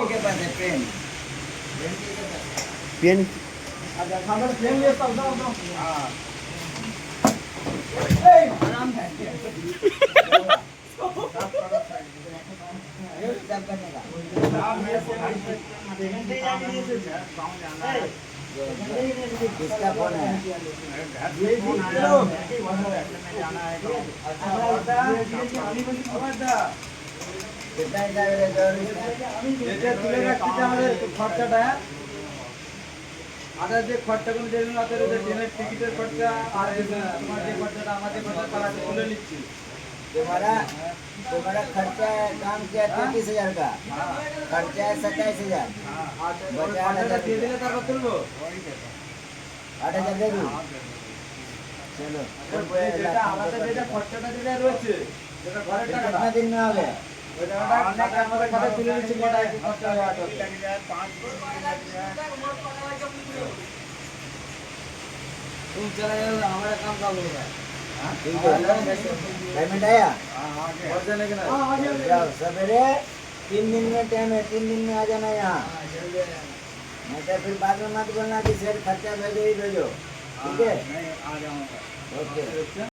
के पास है pen pen अच्छा सामने पेन ले सकता हूं हां आराम से ये सब करने का नाम में से घंटे जाने से गांव जाना है किसका फोन है ये फोन आया में जाना है अच्छा कितना जाएगा जरूरी এটা তুলে রাখতে আমাদের খরচাটা আর যে খরচাগুলো যেগুলো আছে ওদের ট্রেনের টিকিটের খরচা আর তোমার যে খরচাটা আমাদের খরচা তারা তুলে নিচ্ছি तुम्हारा खर्चा है काम किया 33,000 का खर्चा है 27,000 बचा 8,000 दे दिले তারপর তুলবো 8,000 दे दूं चलो যেটা আমাদের যেটা খরচাটা দিলে রয়েছে যেটা ঘরের টাকা कितना दिन में হবে ওই টাকাটা আমাদের খাতে তুলে নিচ্ছি কত খরচা হবে 8 लग जाए 5 दिन लग जाए तुम चला जाओ हमारा काम कब होगा ठीक है पेमेंट आया और जाने के ना जाओ सवेरे 3 दिन में टाइम है 3 दिन में आ जाना यहाँ नहीं तो फिर बाद में मत बोलना कि सर खर्चा भेजो ही भेजो ठीक है नहीं आ जाऊंगा ओके